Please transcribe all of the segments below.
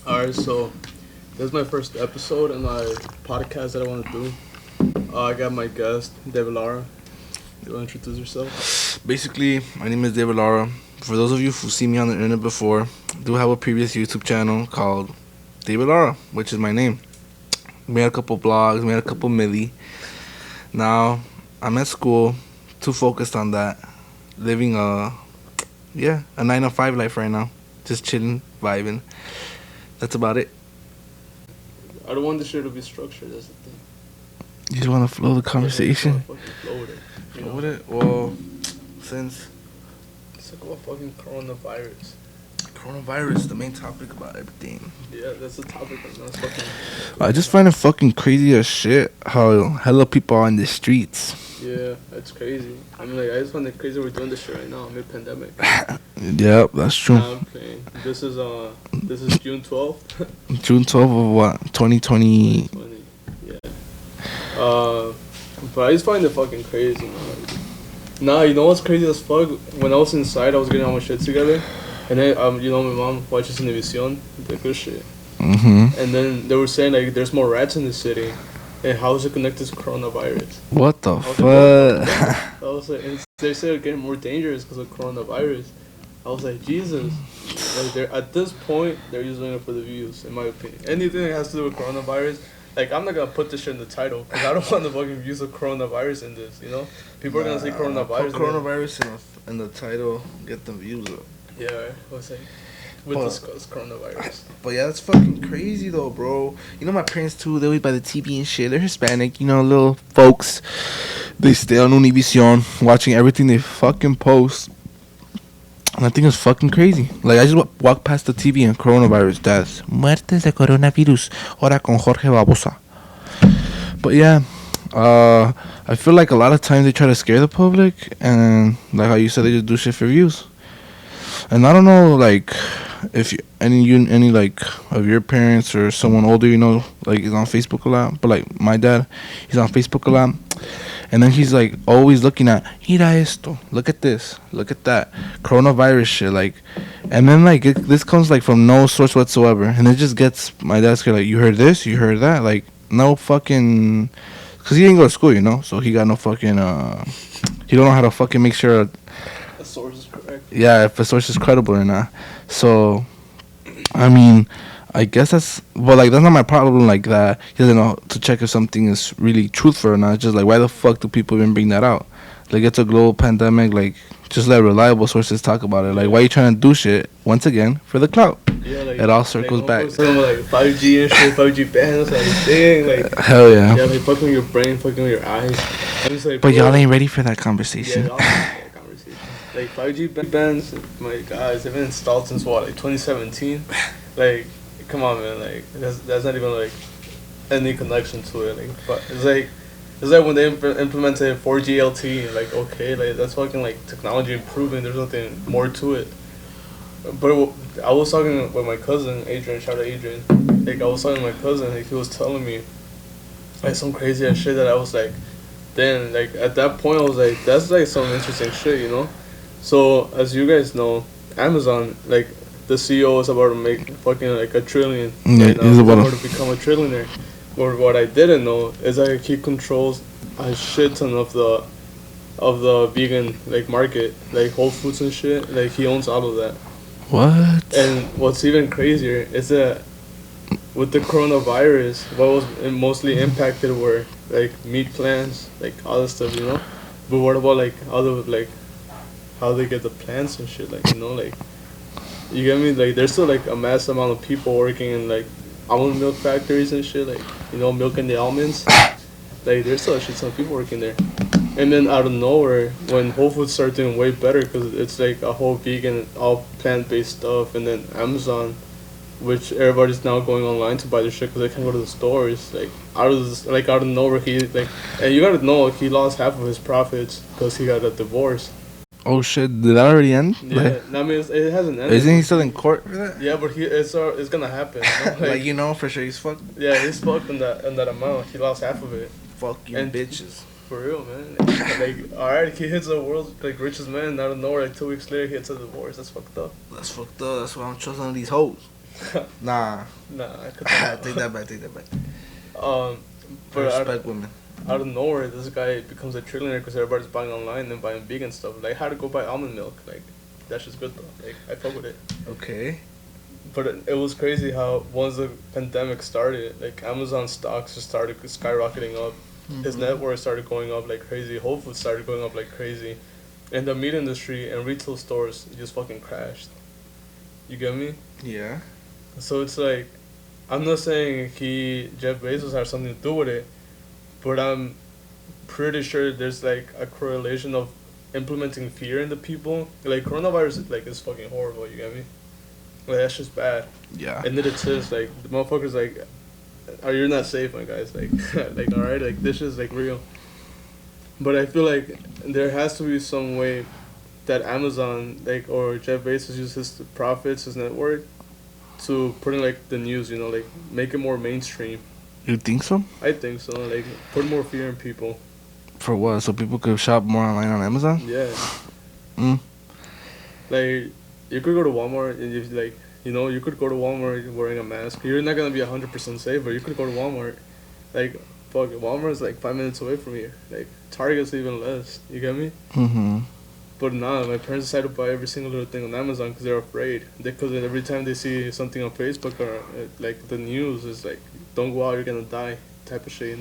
Alright, so this is my first episode in my podcast that I want to do. I got my guest, Lara. You want to introduce yourself? Basically, my name is David Lara. For those of you who've seen me on the internet before, I do have a previous YouTube channel called David Lara, which is my name. Made a couple blogs, made a couple milli. Now, I'm at school, too focused on that. Living a 9 to 5 life right now. Just chilling, vibing. That's about it. I don't want this shit to be structured, that's the thing. You just want to flow the Yeah, conversation? I just wanna fucking flow with it. You know? Flow with it? Well, since It's like a fucking coronavirus. coronavirus, the main topic about everything. Yeah, that's the topic right now. It's fucking. I just find it fucking crazy as shit how hella people are in the streets. Yeah, that's crazy. I mean, like, I just find it crazy we're doing this shit right now, mid-pandemic. Yep, that's true. Nah, I'm playing. This is June 12th. June 12th of what? 2020. 20. Yeah. But I just find it fucking crazy, man. Like, nah, you know what's crazy as fuck? When I was inside, I was getting all my shit together. And then, my mom watches Univision, the good shit. Mm-hmm. And then they were saying, like, there's more rats in the city. And how is it connected to coronavirus? What the I was fuck? I was like, and they say it's getting more dangerous because of coronavirus. I was like, Jesus. Like, they're, at this point, they're using it for the views, in my opinion. Anything that has to do with coronavirus, like, I'm not going to put this shit in the title because I don't want the fucking views of coronavirus in this, you know? People are going to say coronavirus. Put coronavirus in the title, get the views up. Yeah, I was like, we'll discuss coronavirus. But yeah, that's fucking crazy though, bro. You know my parents too, they always by the TV and shit. They're Hispanic, you know, little folks. They stay on Univision watching everything they fucking post. And I think it's fucking crazy. Like, I just walk past the TV and coronavirus deaths. Muertes de coronavirus. Ahora con Jorge Babosa. But yeah, I feel like a lot of times they try to scare the public. And like how you said, they just do shit for views. And I don't know, like, if you, any like of your parents or someone older, you know, like, is on Facebook a lot. But like my dad, he's on Facebook a lot, and then he's like always looking at, mira esto, look at this, look at that, coronavirus shit, like, and then like this comes like from no source whatsoever, and it just gets my dad scared. Like, you heard this, you heard that, like, no fucking, cause he didn't go to school, you know, so he got no fucking he don't know how to fucking make sure The source is correct. yeah, if a source is credible or not. So, I mean, I guess that's not my problem. Like that, he doesn't know to check if something is really truthful or not. Just like, why the fuck do people even bring that out? Like, it's a global pandemic. Like, just let reliable sources talk about it. Like, why are you trying to do shit once again for the clout? Yeah, like, It all circles back. Talking about, like, 5G and shit, 5G bands, everything. Like, Hell yeah. yeah, like, fucking with your brain, fucking with your eyes. I'm just like, But bro, y'all ain't ready for that yeah, conversation. y'all have that conversation. Like, 5G bands, my guys, they've been installed since what, like 2017? Like, come on, man. Like, that's not even like any connection to it. Like, but it's like when they implemented 4G LTE. Like, okay, like, that's fucking like technology improving. There's nothing more to it. But I was talking with my cousin Adrian. Shout out Adrian. Like, I was talking to my cousin. Like, he was telling me like some crazy ass shit that I was like, then like at that point I was like, that's like some interesting shit, you know. So as you guys know, Amazon, like, the CEO is about to make fucking like $1 trillion. Yeah, Right now. he's about to become a trillionaire. But what I didn't know is that he controls a shit ton of the vegan like market, like Whole Foods and shit. Like, he owns all of that. What? And what's even crazier is that with the coronavirus, what was mostly impacted were like meat plants, like all that stuff, you know. But what about like other, like, how they get the plants and shit, like, you know, like, you get me? Like, there's still like a mass amount of people working in like almond milk factories and shit, like, you know, milking the almonds. Like, there's still a shit ton of people working there. And then out of nowhere, when Whole Foods started doing way better, because it's like a whole vegan, all plant-based stuff, and then Amazon, which everybody's now going online to buy their shit because they can't go to the stores. Like, out of nowhere, he like, and you gotta know, he lost half of his profits because he got a divorce. Oh shit! Did that already end? Yeah, Like, I mean, it hasn't ended. isn't he still in court for that? Yeah, but it's gonna happen. You know? Like, you know for sure he's fucked. Yeah, he's fucked in that amount. He lost half of it. Fuck you, And- bitches. For real, man. Like, alright, he hits the world's like richest man, and out of nowhere, like 2 weeks later, he hits a divorce. That's fucked up. That's fucked up. That's why I'm trusting these hoes. Nah. Nah, I could Take not. that back. Take that back. Um, I but respect women. out of nowhere, this guy becomes a trillionaire because everybody's buying online and buying vegan stuff. Like, how to go buy almond milk? Like, that's just good though. Like, I fuck with it. Okay. But it was crazy how once the pandemic started, like Amazon stocks just started skyrocketing up. His net worth started going up like crazy. Whole Foods started going up like crazy, and the meat industry and retail stores just fucking crashed. You get me? Yeah. So it's like, I'm not saying Jeff Bezos has something to do with it, but I'm pretty sure there's like a correlation of implementing fear into people. Like coronavirus, like is fucking horrible. You get me? Like that's just bad. Yeah. And then it's just like the motherfuckers like, oh, you're not safe, my guys. Like, like all right, like this is like real. But I feel like there has to be some way that Amazon like or Jeff Bezos uses his profits, his net worth, to put in like the news. You know, like make it more mainstream. You think so? I think so. Like put more fear in people. For what? So people could shop more online on Amazon? Yeah. Mm. Like you could go to Walmart and you like you could go to Walmart wearing a mask. You're not gonna be 100% safe, but you could go to Walmart. Like fuck, it, Walmart's like 5 minutes away from here. Like Target's even less. You get me? Mm-hmm. But nah, my parents decided to buy every single little thing on Amazon because they're afraid. Because every time they see something on Facebook or like the news is like, don't go out, you're gonna die, type of shit.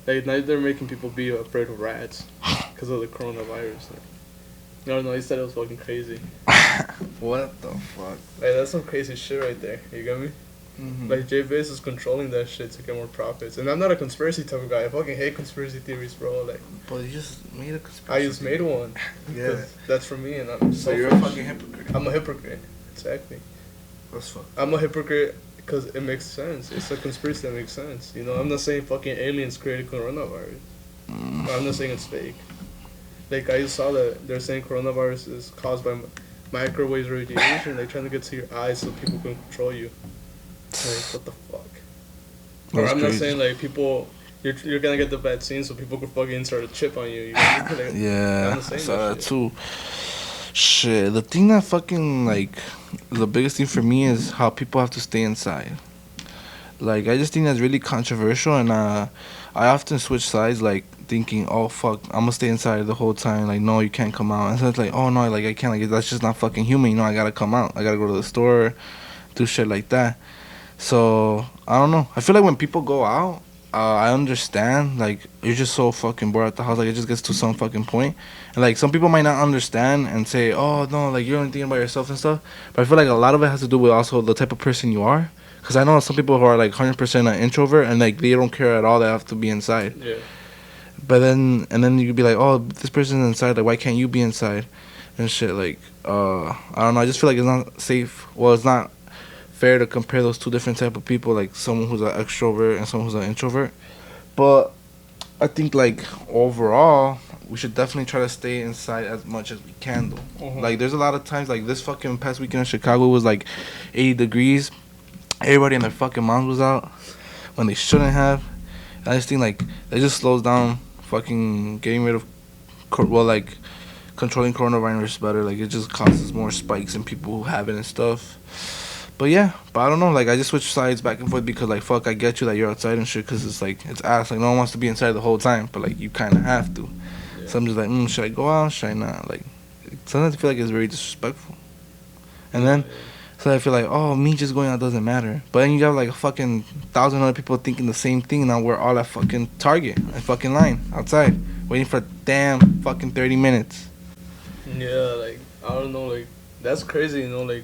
Like now they're making people be afraid of rats because of the coronavirus. Like, I don't know. He said it was fucking crazy. What the fuck? Like that's some crazy shit right there. You get me? Mm-hmm. Like Jay Bezos is controlling that shit to get more profits. And I'm not a conspiracy type of guy. I fucking hate conspiracy theories, bro. Like But you just made a conspiracy. I just made one. Yeah. 'Cause that's for me, and I'm So you're a selfish. fucking hypocrite. I'm a hypocrite. Exactly. That's fucked. I'm a hypocrite because it makes sense. It's a conspiracy that makes sense. I'm not saying fucking aliens created coronavirus. I'm not saying it's fake. Like I just saw that they're saying coronavirus is caused by microwave radiation. They're trying to get to your eyes so people can control you. Like what the fuck? Or That's I'm not crazy. saying like people. You're gonna get the vaccine so people can fucking insert a chip on you. Like, Yeah, I'm not I saying saw that that shit. too. Shit, the thing that fucking like the biggest thing for me is how people have to stay inside. Like I just think that's really controversial, and I often switch sides, like thinking, oh fuck, I'm gonna stay inside the whole time. Like no, you can't come out. And so it's like, oh no, like I can't. Like that's just not fucking human. I gotta come out. I gotta go to the store, do shit like that. So I don't know. I feel like when people go out, I understand. Like you're just so fucking bored at the house. Like it just gets to some fucking point, and like some people might not understand and say, "Oh no, like you're only thinking about yourself and stuff." But I feel like a lot of it has to do with also the type of person you are. Cause I know some people who are like 100% an introvert and like they don't care at all. They have to be inside. Yeah. But then you could be like, "Oh, this person's inside. Like why can't you be inside?" And shit. Like I don't know. I just feel like it's not safe. Well, it's not fair to compare those two different type of people, like someone who's an extrovert and someone who's an introvert. But I think like overall, we should definitely try to stay inside as much as we can though. Mhm. Like there's a lot of times like this fucking past weekend in Chicago was like 80 degrees. Everybody and their fucking moms was out when they shouldn't have. I just think like it just slows down fucking getting rid of like controlling coronavirus better. Like it just causes more spikes in people who have it and stuff. But yeah, but I don't know. Like I just switch sides back and forth because like fuck, I get you that you're outside and shit. Cause it's like it's ass. Like no one wants to be inside the whole time, but like you kind of have to. Yeah. So I'm just like, should I go out? Should I not? Like sometimes I feel like it's very disrespectful. And then so I feel like, oh, me just going out doesn't matter. But then you have like a fucking 1,000 other people thinking the same thing. Now we're all at fucking Target, at fucking line outside, waiting for a damn fucking 30 minutes. Yeah, like I don't know, like that's crazy, like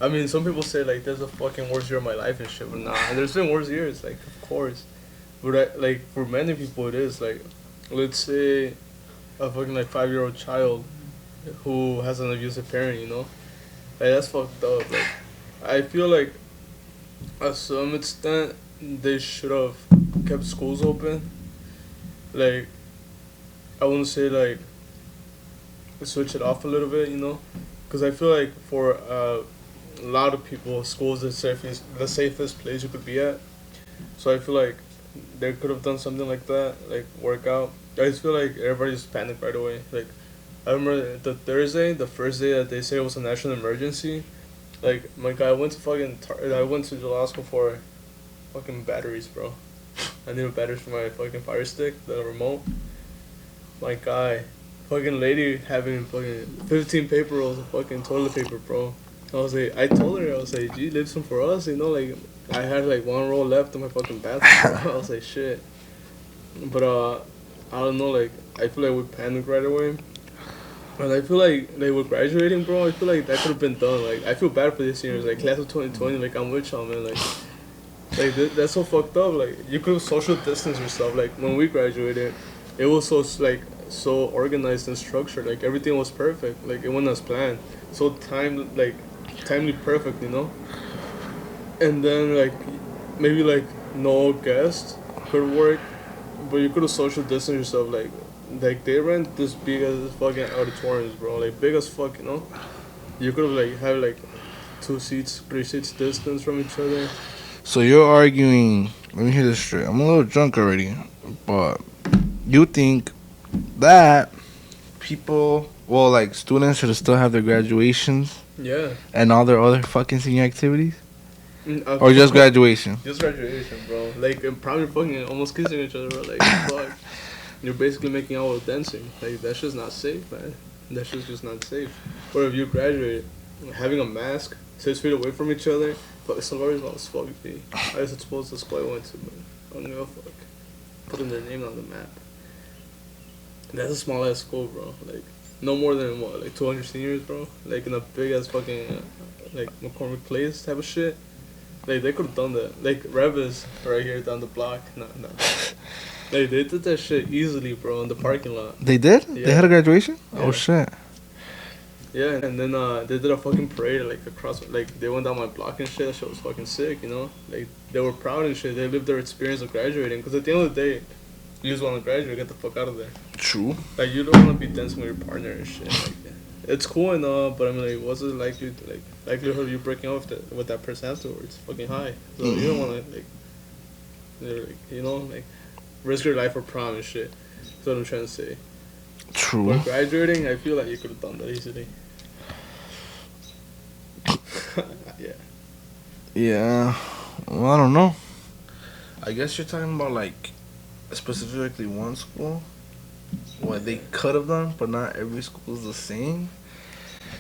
I mean some people say like there's a fucking worst year of my life and shit, but nah, there's been worse years, like of course. But like for many people it is like let's say a fucking like 5-year-old child who has an abusive parent, Like that's fucked up. Like I feel like at some extent they should have kept schools open. Like I wouldn't say like switch it off a little bit, because I feel like for a lot of people, school is the safest place you could be at. So I feel like they could have done something like that, like work out. I just feel like everybody just panicked right away. Like I remember the first day that they said it was a national emergency. Like my guy, I went to Jalasco for fucking batteries, bro. I needed batteries for my fucking Fire Stick, the remote. My guy, fucking lady having fucking 15 paper rolls of fucking toilet paper, bro. I told her, I was like, gee, leave some for us, you know, like, I had like one roll left in my fucking bathroom, bro. I was like, shit. But, I don't know, like, I feel like we panicked right away. And I feel like with graduating, bro, I feel like that could have been done. Like, I feel bad for this seniors, like, class of 2020, like, I'm with y'all, man, that's so fucked up. Like, you could have social distance yourself. Like, when we graduated, it was so organized and structured. Like, everything was perfect. Like, it went as planned. So timely perfect, you know? And then, like, maybe, like, no guest could work, but you could have social distanced yourself. Like, they rent this big as fucking auditoriums, bro. Like, big as fuck, you know? You could have, like, had, like, 2 seats, 3 seats distance from each other. So you're arguing. Let me hear this straight. I'm a little drunk already, but you think that people, well, like students, should still have their graduations Yeah. and all their other fucking senior activities, Mm, or just graduation? Just graduation, bro. Like, probably fucking almost kissing each other, bro. Like, fuck. You're basically making out with dancing. Like, that shit's not safe, man. That shit's just not safe. Or if you graduate, having a mask, 6 feet away from each other, fuck, Solaris was fuck, B. I was supposed to school I went to, man. I don't give a fuck. Putting their name on the map. That's a small ass school, bro. Like, no more than what, like 200 seniors, bro? Like, in a big ass fucking, like, McCormick Place type of shit. Like, they could have done that. Like, Revis right here down the block. No. Like, they did that shit easily, bro, in the parking lot. They did? Yeah. They had a graduation? Yeah. Oh shit. Yeah, and then they did a fucking parade, like, across, like, they went down my block and shit. That shit was fucking sick, you know? Like, they were proud and shit. They lived their experience of graduating. Because at the end of the day, you just want to graduate, get the fuck out of there. True. Like, you don't want to be dancing with your partner and shit. Like, it's cool and all, but I mean, like, what's the likelihood of you breaking off with that person afterwards? Fucking high. So you don't want to, you know, like, risk your life for prom and shit. That's what I'm trying to say. True. But graduating, I feel like you could have done that easily. Yeah. Yeah. Well, I don't know. I guess you're talking about like specifically one school. What they could have done, but not every school is the same.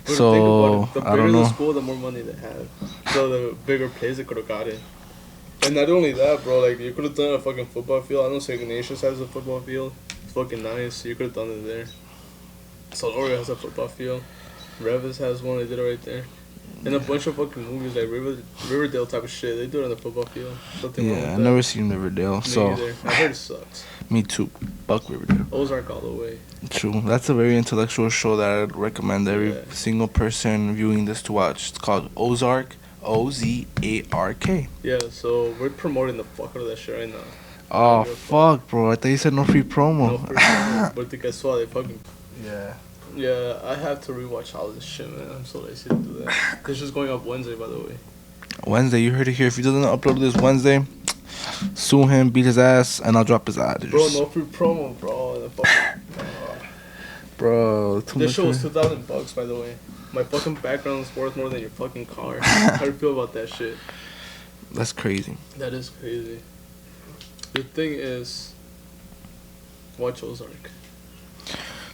But So think about it, the I bigger don't know. the school, the more money they have. So the bigger plays they could have got in. And not only that, bro, like, you could have done a fucking football field. I know St. Ignatius has a football field. It's fucking nice. You could have done it there. Soloria has a football field. Revis has one. They did it right there. And a bunch of fucking movies like Riverdale type of shit. They do it on the football field. Something wrong Yeah, with I've that. never seen Riverdale, Me so either. I heard it sucks. me too. Fuck Riverdale. Ozark all the way. True. That's a very intellectual show that I'd recommend every Yeah. single person viewing this to watch. It's called Ozark. Ozark. Yeah, so we're promoting the fuck out of that shit right now. Oh fuck, bro! I thought you said no free No, promo. for sure. But the guess what? They fucking. Yeah. Yeah, I have to rewatch all this shit, man. I'm so lazy to do that. It's just going up Wednesday, by the way. Wednesday, you heard it here. If he doesn't upload this Wednesday, sue him, beat his ass, and I'll drop his address. Bro, no free promo, bro. The fucking, Bro, too this much. show was $2,000, by the way. My fucking background is worth more than your fucking car. How do you feel about that shit? That's crazy. That is crazy. The thing is, watch Ozark.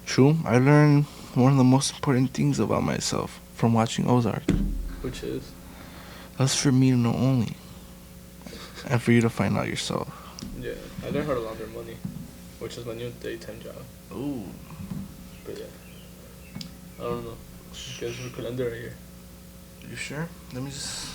True. I learned one of the most important things about myself from watching Ozark. Which is? That's for me to know only, and for you to find out yourself. Yeah, I learned how to launder money, which is my new daytime job. Ooh. But yeah, I don't know. Guess we could end it right here. You sure? Let me just.